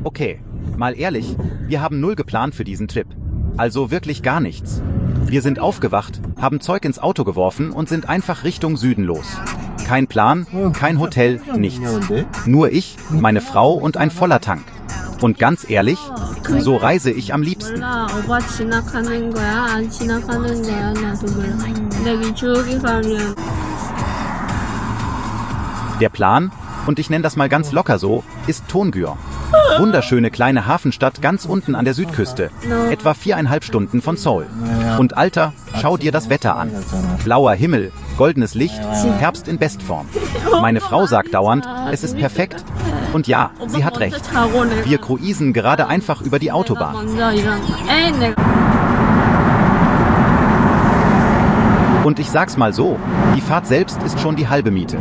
Okay, mal ehrlich, wir haben null geplant für diesen Trip. Also wirklich gar nichts. Wir sind aufgewacht, haben Zeug ins Auto geworfen und sind einfach Richtung Süden los. Kein Plan, kein Hotel, nichts. Nur ich, meine Frau und ein voller Tank. Und ganz ehrlich, so reise ich am liebsten. Der Plan, und ich nenne das mal ganz locker so, ist Tongyeong. Wunderschöne kleine Hafenstadt ganz unten an der Südküste, etwa 4,5 Stunden von Seoul. Und Alter, schau dir das Wetter an. Blauer Himmel, goldenes Licht, Herbst in Bestform. Meine Frau sagt dauernd, es ist perfekt. Und ja, sie hat recht. Wir cruisen gerade einfach über die Autobahn. Und ich sag's mal so, die Fahrt selbst ist schon die halbe Miete.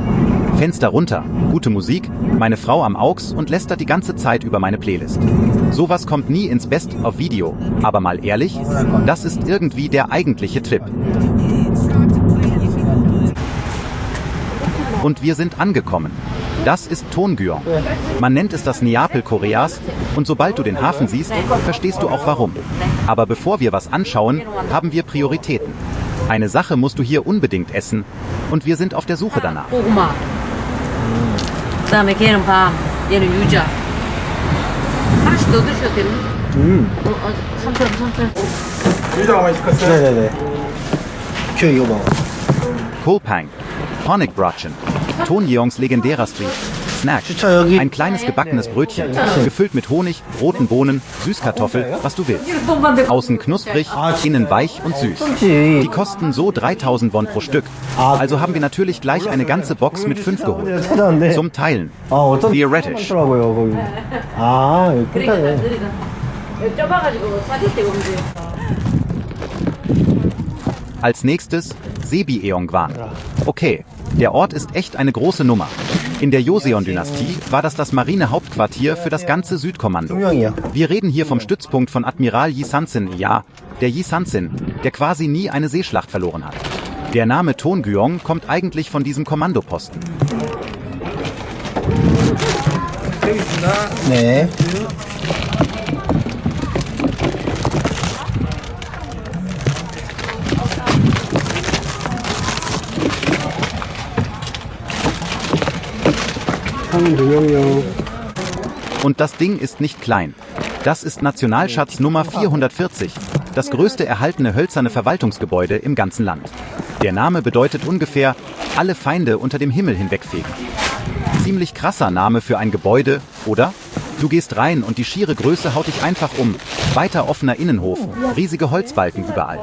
Fenster runter, gute Musik, meine Frau am AUX und lästert die ganze Zeit über meine Playlist. Sowas kommt nie ins Best of Video, aber mal ehrlich, das ist irgendwie der eigentliche Trip. Und wir sind angekommen. Das ist Tongyeong. Man nennt es das Neapel Koreas und sobald du den Hafen siehst, verstehst du auch warum. Aber bevor wir was anschauen, haben wir Prioritäten. Eine Sache musst du hier unbedingt essen und wir sind auf der Suche danach. 그다음에 걔는 밤, 얘는 유자. 하나씩 더 드셔도 되는. 삼촌. 유자가 많이 시켰어요? 네네네. 저 이거 봐. Kolpang, Honigbrötchen, Tongyeongs legendärer Street. Snack, ein kleines gebackenes Brötchen, gefüllt mit Honig, roten Bohnen, Süßkartoffel, was du willst. Außen knusprig, innen weich und süß. Die kosten so 3.000 Won pro Stück. Also haben wir natürlich gleich eine ganze Box mit 5 geholt. Zum Teilen. Theoretisch. Als nächstes Sebi-Eongwan. Okay, der Ort ist echt eine große Nummer. In der Joseon-Dynastie war das Marinehauptquartier für das ganze Südkommando. Wir reden hier vom Stützpunkt von Admiral Yi Sansin, ja, der Yi Sansin, der quasi nie eine Seeschlacht verloren hat. Der Name Tongyeong kommt eigentlich von diesem Kommandoposten. Nee. Und das Ding ist nicht klein. Das ist Nationalschatz Nummer 440, das größte erhaltene hölzerne Verwaltungsgebäude im ganzen Land. Der Name bedeutet ungefähr, alle Feinde unter dem Himmel hinwegfegen. Ziemlich krasser Name für ein Gebäude, oder? Du gehst rein und die schiere Größe haut dich einfach um. Weiter offener Innenhof, riesige Holzbalken überall.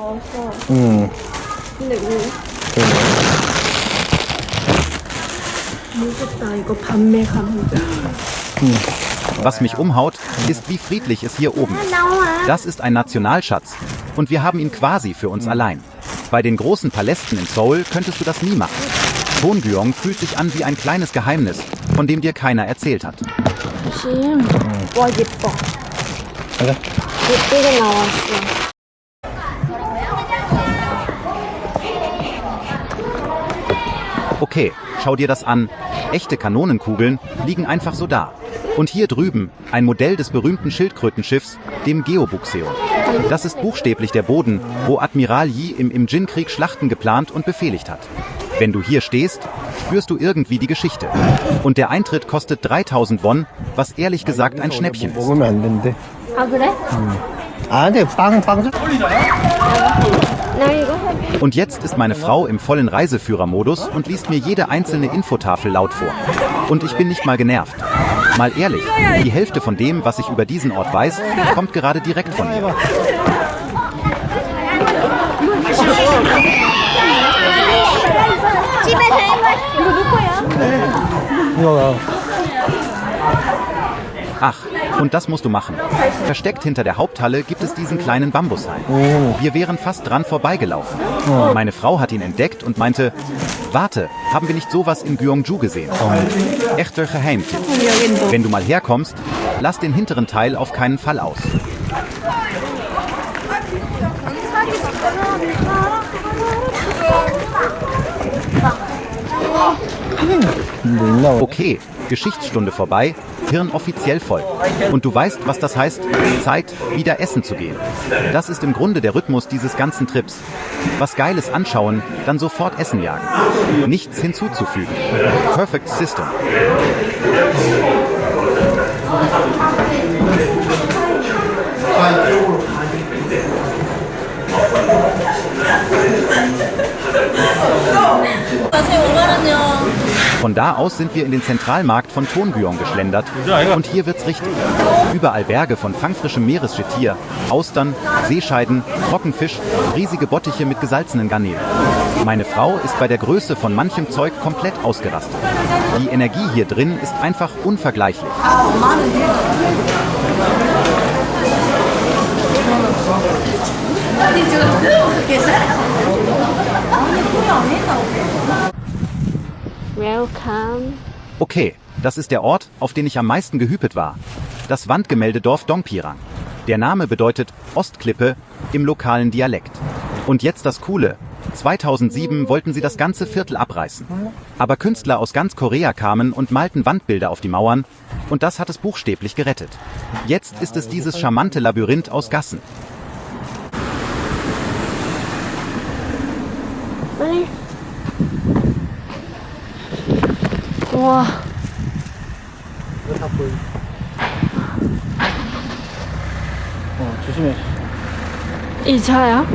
Was mich umhaut, ist, wie friedlich es hier oben ist. Das ist ein Nationalschatz und wir haben ihn quasi für uns allein. Bei den großen Palästen in Seoul könntest du das nie machen. Tongyeong fühlt sich an wie ein kleines Geheimnis, von dem dir keiner erzählt hat. Okay, schau dir das an. Echte Kanonenkugeln liegen einfach so da. Und hier drüben ein Modell des berühmten Schildkrötenschiffs, dem Geobukseon. Das ist buchstäblich der Boden, wo Admiral Yi im Imjin-Krieg Schlachten geplant und befehligt hat. Wenn du hier stehst, spürst du irgendwie die Geschichte. Und der Eintritt kostet 3.000 Won, was ehrlich gesagt ein Schnäppchen ist. Und jetzt ist meine Frau im vollen Reiseführermodus und liest mir jede einzelne Infotafel laut vor. Und ich bin nicht mal genervt. Mal ehrlich, die Hälfte von dem, was ich über diesen Ort weiß, kommt gerade direkt von ihr. Ach, und das musst du machen. Versteckt hinter der Haupthalle gibt es diesen kleinen Bambushain. Wir wären fast dran vorbeigelaufen. Meine Frau hat ihn entdeckt und meinte, warte, haben wir nicht sowas in Gyeongju gesehen? Echter Geheimtipp. Wenn du mal herkommst, lass den hinteren Teil auf keinen Fall aus. Okay, Geschichtsstunde vorbei, Hirn offiziell voll. Und du weißt, was das heißt? Zeit, wieder essen zu gehen. Das ist im Grunde der Rhythmus dieses ganzen Trips. Was Geiles anschauen, dann sofort Essen jagen. Nichts hinzuzufügen. Perfect System. Von da aus sind wir in den Zentralmarkt von Tongyeong geschlendert und hier wird's richtig. Überall Berge von fangfrischem Meeresgetier, Austern, Seescheiden, Trockenfisch, riesige Bottiche mit gesalzenen Garnelen. Meine Frau ist bei der Größe von manchem Zeug komplett ausgerastet. Die Energie hier drin ist einfach unvergleichlich. Welcome. Okay, das ist der Ort, auf den ich am meisten gehüpet war. Das Wandgemäldedorf Dongpirang. Der Name bedeutet Ostklippe im lokalen Dialekt. Und jetzt das Coole. 2007 wollten sie das ganze Viertel abreißen. Aber Künstler aus ganz Korea kamen und malten Wandbilder auf die Mauern und das hat es buchstäblich gerettet. Jetzt ist es dieses charmante Labyrinth aus Gassen. 우와. 조심해. 이 차야?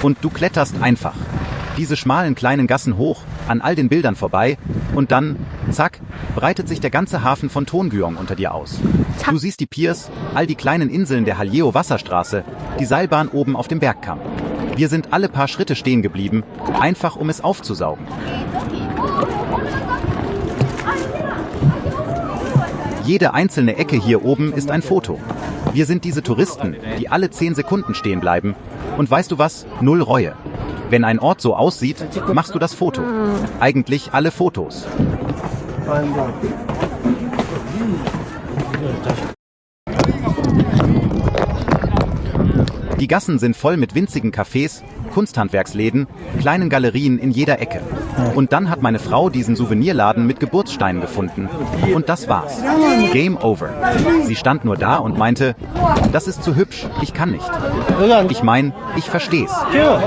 Und du kletterst einfach. Diese schmalen kleinen Gassen hoch, an all den Bildern vorbei und dann, zack, breitet sich der ganze Hafen von Tongyeong unter dir aus. Du siehst die Piers, all die kleinen Inseln der Haljeo-Wasserstraße, die Seilbahn oben auf dem Bergkamm. Wir sind alle paar Schritte stehen geblieben, einfach um es aufzusaugen. Jede einzelne Ecke hier oben ist ein Foto. Wir sind diese Touristen, die alle 10 Sekunden stehen bleiben. Und weißt du was? Null Reue. Wenn ein Ort so aussieht, machst du das Foto. Eigentlich alle Fotos. Die Gassen sind voll mit winzigen Cafés, Kunsthandwerksläden, kleinen Galerien in jeder Ecke. Und dann hat meine Frau diesen Souvenirladen mit Geburtssteinen gefunden. Und das war's. Game over. Sie stand nur da und meinte, das ist zu hübsch, ich kann nicht. Ich meine, ich versteh's.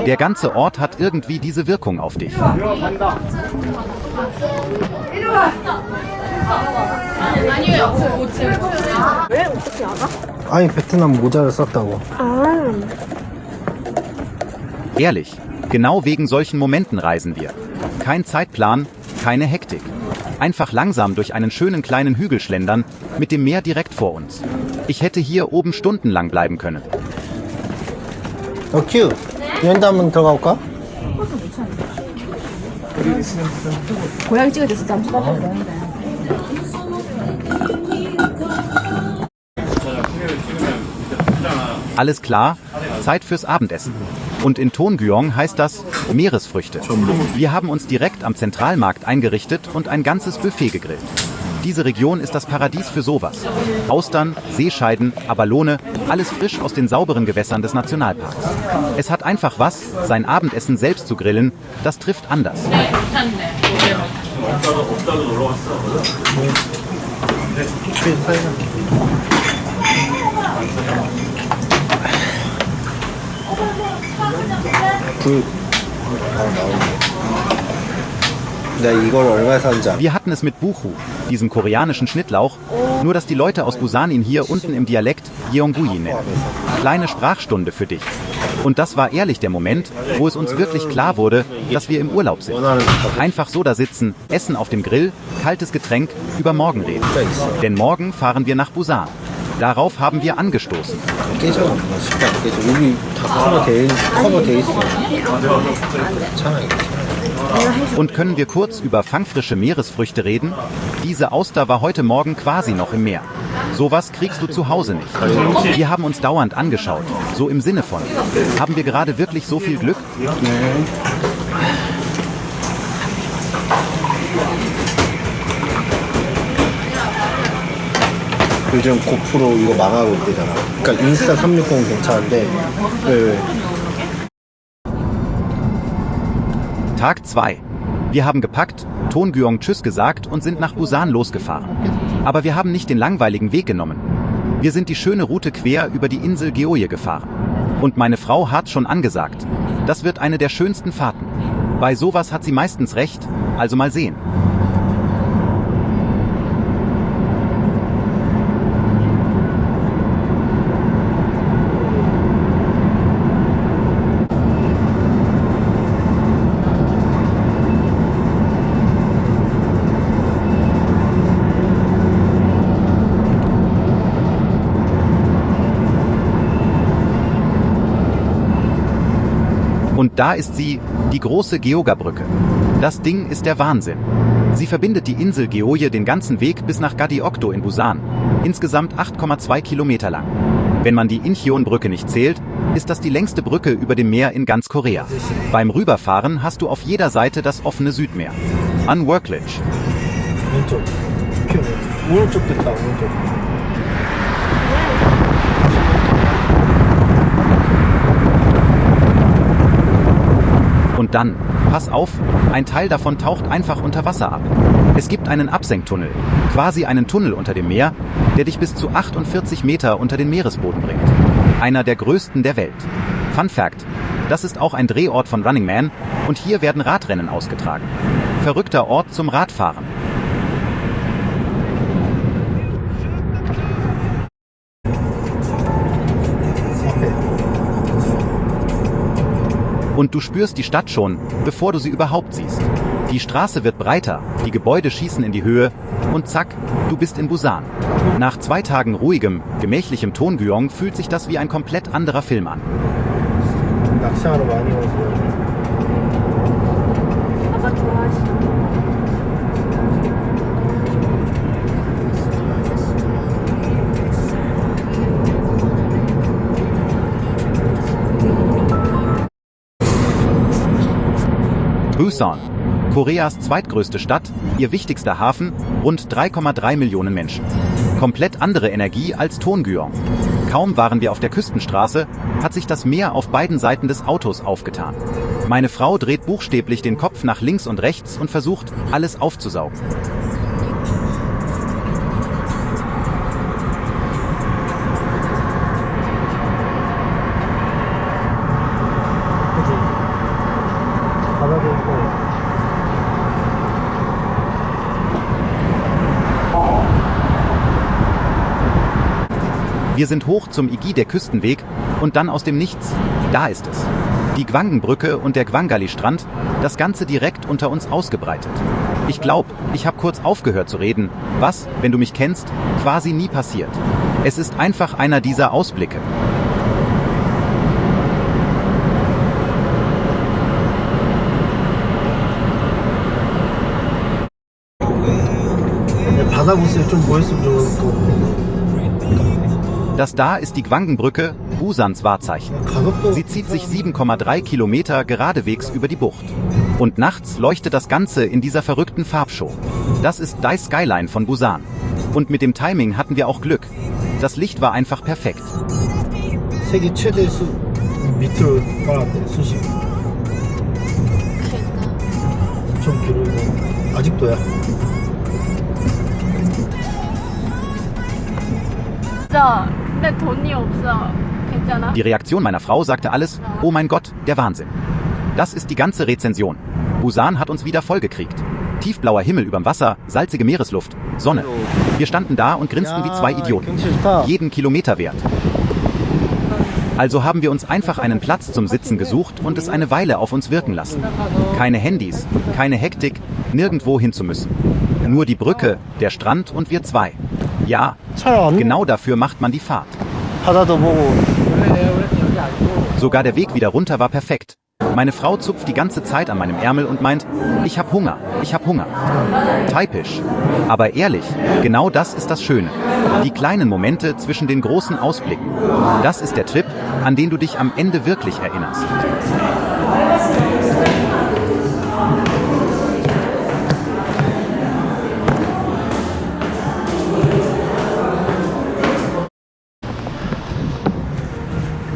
Der ganze Ort hat irgendwie diese Wirkung auf dich. 아니 베트남 모자를 썼다고. Ehrlich, genau wegen solchen Momenten reisen wir. Kein Zeitplan, keine Hektik. Einfach langsam durch einen schönen kleinen Hügel schlendern, mit dem Meer direkt vor uns. Ich hätte hier oben stundenlang bleiben können. 큐. 여기다 한번 들어가 볼까? 고양이 찍을 때 진짜 잠시 봤거든. Alles klar, Zeit fürs Abendessen. Und in Tongyeong heißt das Meeresfrüchte. Wir haben uns direkt am Zentralmarkt eingerichtet und ein ganzes Buffet gegrillt. Diese Region ist das Paradies für sowas. Austern, Seescheiden, Abalone, alles frisch aus den sauberen Gewässern des Nationalparks. Es hat einfach was, sein Abendessen selbst zu grillen, das trifft anders. Wir hatten es mit Buchu, diesem koreanischen Schnittlauch, nur dass die Leute aus Busan ihn hier unten im Dialekt Yeongguyi nennen. Kleine Sprachstunde für dich. Und das war ehrlich der Moment, wo es uns wirklich klar wurde, dass wir im Urlaub sind. Einfach so da sitzen, Essen auf dem Grill, kaltes Getränk, über morgen reden. Denn morgen fahren wir nach Busan. Darauf haben wir angestoßen. Und können wir kurz über fangfrische Meeresfrüchte reden? Diese Auster war heute Morgen quasi noch im Meer. Sowas kriegst du zu Hause nicht. Wir haben uns dauernd angeschaut. So im Sinne von, haben wir gerade wirklich so viel Glück? 요즘 고프로 이거 망하고 있대잖아. 그러니까 인스타 360 괜찮은데 왜? Tag 2. Wir haben gepackt, Tongyeong Tschüss gesagt und sind nach Busan losgefahren. Aber wir haben nicht den langweiligen Weg genommen. Wir sind die schöne Route quer über die Insel Gyeoye gefahren. Und meine Frau hat schon angesagt, das wird eine der schönsten Fahrten. Bei sowas hat sie meistens recht, also mal sehen. Und da ist sie, die große Geoga-Brücke. Das Ding ist der Wahnsinn. Sie verbindet die Insel Gyeoye den ganzen Weg bis nach Gyeonggi-do in Busan. Insgesamt 8,2 Kilometer lang. Wenn man die Incheon-Brücke nicht zählt, ist das die längste Brücke über dem Meer in ganz Korea. Beim Rüberfahren hast du auf jeder Seite das offene Südmeer. Unworkledge. 왼쪽. 오른쪽 됐다. 오른쪽. Und dann, pass auf, ein Teil davon taucht einfach unter Wasser ab. Es gibt einen Absenktunnel, quasi einen Tunnel unter dem Meer, der dich bis zu 48 Meter unter den Meeresboden bringt. Einer der größten der Welt. Fun Fact: Das ist auch ein Drehort von Running Man und hier werden Radrennen ausgetragen. Verrückter Ort zum Radfahren. Und du spürst die Stadt schon, bevor du sie überhaupt siehst. Die Straße wird breiter, die Gebäude schießen in die Höhe und zack, du bist in Busan. Nach 2 Tagen ruhigem, gemächlichem Tongyeong fühlt sich das wie ein komplett anderer Film an. 낚시하러 많이 오고. 아빠 좋아하시는 Busan, Koreas zweitgrößte Stadt, ihr wichtigster Hafen, rund 3,3 Millionen Menschen. Komplett andere Energie als Tongyeong. Kaum waren wir auf der Küstenstraße, hat sich das Meer auf beiden Seiten des Autos aufgetan. Meine Frau dreht buchstäblich den Kopf nach links und rechts und versucht, alles aufzusaugen. 바다도 있고. Wir sind hoch zum Igi der Küstenweg und dann aus dem Nichts, da ist es. Die Gwangen-Brücke und der Gwangali-Strand, das Ganze direkt unter uns ausgebreitet. Ich glaube, ich habe kurz aufgehört zu reden, was, wenn du mich kennst, quasi nie passiert. Es ist einfach einer dieser Ausblicke. 바다 모습이 좀 보였으면 좋을 거. Das da ist die Gwangen-Brücke, Busans Wahrzeichen. Sie zieht sich 7,3 Kilometer geradewegs über die Bucht. Und nachts leuchtet das Ganze in dieser verrückten Farbshow. Das ist die Skyline von Busan. Und mit dem Timing hatten wir auch Glück. Das Licht war einfach perfekt. 세계 최대 수 밑으로 깔았대 수심. 좀 길고 아직도야. 진짜 근데 돈이 없어. 괜찮아? Die Reaktion meiner Frau sagte alles, oh mein Gott, der Wahnsinn. Das ist die ganze Rezension. Busan hat uns wieder vollgekriegt. Tiefblauer Himmel überm Wasser, salzige Meeresluft, Sonne. Wir standen da und grinsten wie zwei Idioten. Jeden Kilometer wert. Also haben wir uns einfach einen Platz zum Sitzen gesucht und es eine Weile auf uns wirken lassen. Keine Handys, keine Hektik, nirgendwo hin zu müssen. Nur die Brücke, der Strand und wir zwei. Ja, genau dafür macht man die Fahrt. 바다도 보고. Sogar der Weg wieder runter war perfekt. Meine Frau zupft die ganze Zeit an meinem Ärmel und meint, ich hab Hunger, ich hab Hunger. Typisch. Aber ehrlich, genau das ist das Schöne. Die kleinen Momente zwischen den großen Ausblicken. Das ist der Trip, an den du dich am Ende wirklich erinnerst.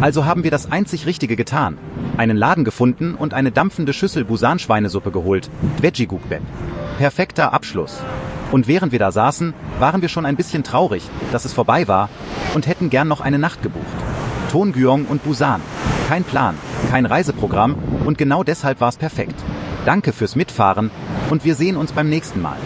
Also haben wir das einzig Richtige getan. Einen Laden gefunden und eine dampfende Schüssel Busan-Schweinesuppe geholt. Veggie-Gukbap. Perfekter Abschluss. Und während wir da saßen, waren wir schon ein bisschen traurig, dass es vorbei war und hätten gern noch eine Nacht gebucht. Tongyeong und Busan. Kein Plan, kein Reiseprogramm und genau deshalb war es perfekt. Danke fürs Mitfahren und wir sehen uns beim nächsten Mal.